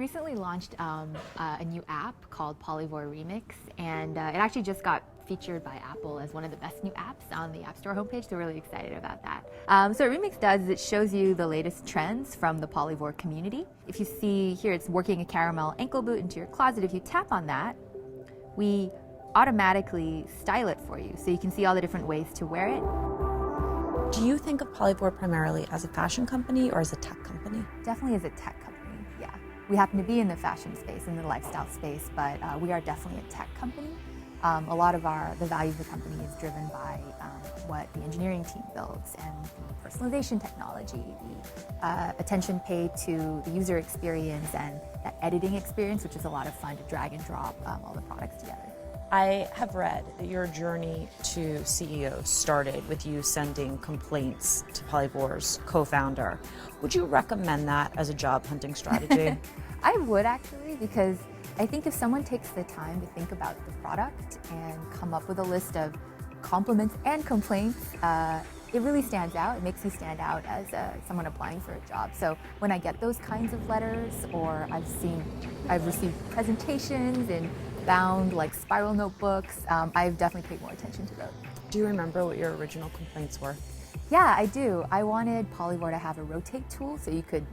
recently launched a new app called Polyvore Remix, and it actually just got featured by Apple as one of the best new apps on the App Store homepage, so we're really excited about that. So what Remix does is it shows you the latest trends from the Polyvore community. If you see here, it's working a caramel ankle boot into your closet. If you tap on that, we automatically style it for you, so you can see all the different ways to wear it. Do you think of Polyvore primarily as a fashion company or as a tech company? Definitely as a tech company, yeah. We happen to be in the fashion space, in the lifestyle space, but we are definitely a tech company. A lot of the value of the company is driven by what the engineering team builds and the personalization technology, the attention paid to the user experience and that editing experience, which is a lot of fun to drag and drop all the products together. I have read that your journey to CEO started with you sending complaints to Polyvore's co-founder. Would you recommend that as a job hunting strategy? I would actually, because I think if someone takes the time to think about the product and come up with a list of compliments and complaints, it really stands out. It makes you stand out as someone applying for a job. So when I get those kinds of letters, or I've received presentations in bound like spiral notebooks, I've definitely paid more attention to those. Do you remember what your original complaints were? Yeah, I do. I wanted Polyvore to have a rotate tool so you could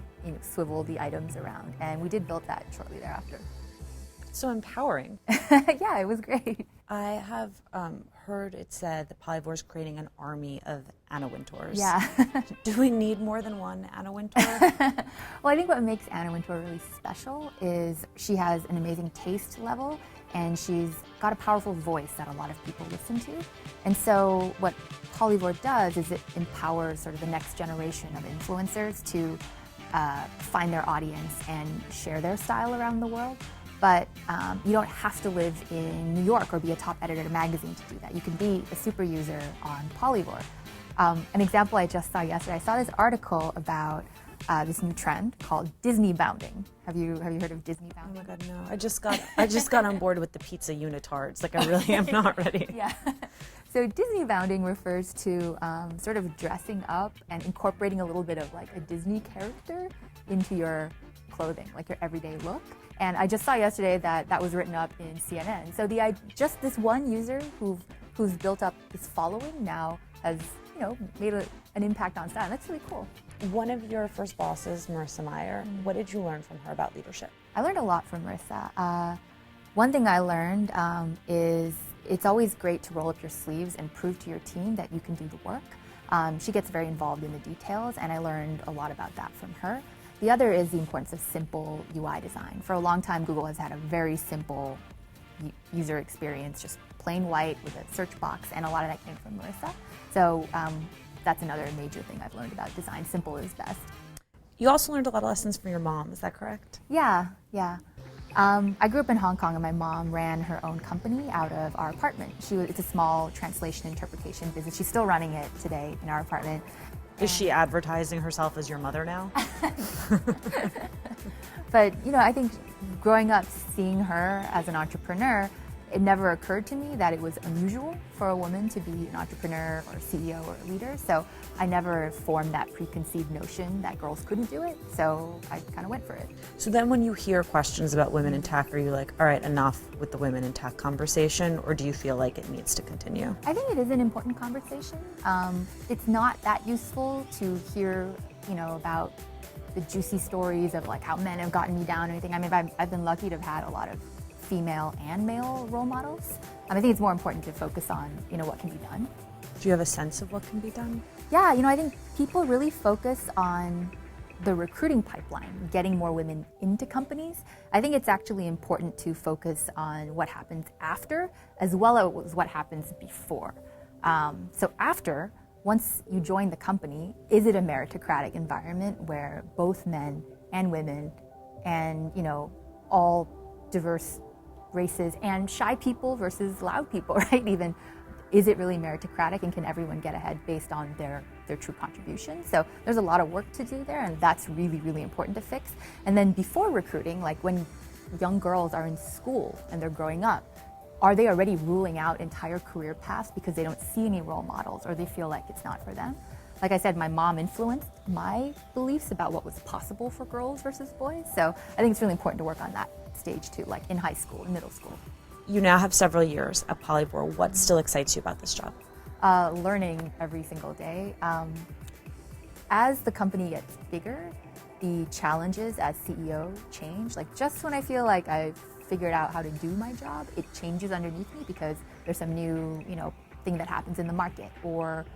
swivel the items around, and we did build that shortly thereafter. So empowering. Yeah, it was great. I have heard it said that Polyvore is creating an army of Anna Wintours. Yeah. Do we need more than one Anna Wintour? Well, I think what makes Anna Wintour really special is she has an amazing taste level, and she's got a powerful voice that a lot of people listen to. And so what Polyvore does is it empowers sort of the next generation of influencers to find their audience and share their style around the world. But you don't have to live in New York or be a top editor at a magazine to do that. You can be a super user on Polyvore. An example I just saw yesterday, I saw this article about this new trend called Disney bounding. Have you heard of Disney bounding? Oh my God, no. I just got on board with the pizza unitards. Like, I really am not ready. Yeah. So Disney bounding refers to sort of dressing up and incorporating a little bit of like a Disney character into your clothing, like your everyday look. And I just saw yesterday that was written up in CNN. So just this one user who's built up this following now has made an impact on style. That's really cool. One of your first bosses, Marissa Mayer, what did you learn from her about leadership? I learned a lot from Marissa. One thing I learned is it's always great to roll up your sleeves and prove to your team that you can do the work. She gets very involved in the details, and I learned a lot about that from her. The other is the importance of simple UI design. For a long time, Google has had a very simple user experience, just plain white with a search box, and a lot of that came from Marissa. So that's another major thing I've learned about design. Simple is best. You also learned a lot of lessons from your mom, is that correct? Yeah. I grew up in Hong Kong, and my mom ran her own company out of our apartment. It's a small translation interpretation business. She's still running it today in our apartment. Is she advertising herself as your mother now? But I think growing up seeing her as an entrepreneur, it never occurred to me that it was unusual for a woman to be an entrepreneur or a CEO or a leader. So I never formed that preconceived notion that girls couldn't do it. So I kind of went for it. So then when you hear questions about women in tech, are you like, all right, enough with the women in tech conversation, or do you feel like it needs to continue? I think it is an important conversation. It's not that useful to hear, about the juicy stories of like how men have gotten me down or anything. I mean, I've been lucky to have had a lot of female and male role models. I think it's more important to focus on, what can be done. Do you have a sense of what can be done? Yeah, I think people really focus on the recruiting pipeline, getting more women into companies. I think it's actually important to focus on what happens after as well as what happens before. So after, once you join the company, is it a meritocratic environment where both men and women and, all diverse races and shy people versus loud people, right? Even, is it really meritocratic, and can everyone get ahead based on their true contribution? So there's a lot of work to do there, and that's really, really important to fix. And then before recruiting, like when young girls are in school and they're growing up, are they already ruling out entire career paths because they don't see any role models or they feel like it's not for them? like I said, my mom influenced my beliefs about what was possible for girls versus boys. So I think it's really important to work on that stage too, like in high school, in middle school. You now have several years at Polyvore. What still excites you about this job? Learning every single day. As the company gets bigger, the challenges as CEO change. Like just when I feel like I've figured out how to do my job, it changes underneath me because there's some new, thing that happens in the market, or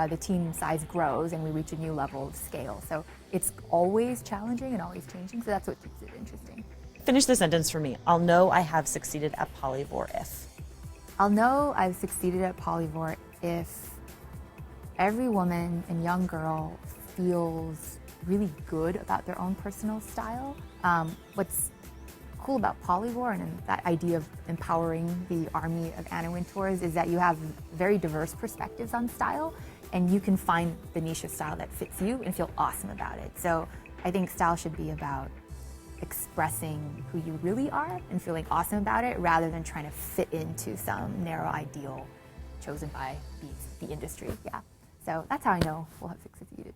the team size grows and we reach a new level of scale. So it's always challenging and always changing. So that's what keeps it interesting. Finish the sentence for me. I'll know I have succeeded at Polyvore if. I'll know I've succeeded at Polyvore if every woman and young girl feels really good about their own personal style. What's cool about Polyvore and that idea of empowering the army of Anna Wintours is that you have very diverse perspectives on style, and you can find the niche of style that fits you and feel awesome about it. So I think style should be about expressing who you really are and feeling awesome about it, rather than trying to fit into some narrow ideal chosen by the industry. Yeah. So that's how I know we'll have succeeded.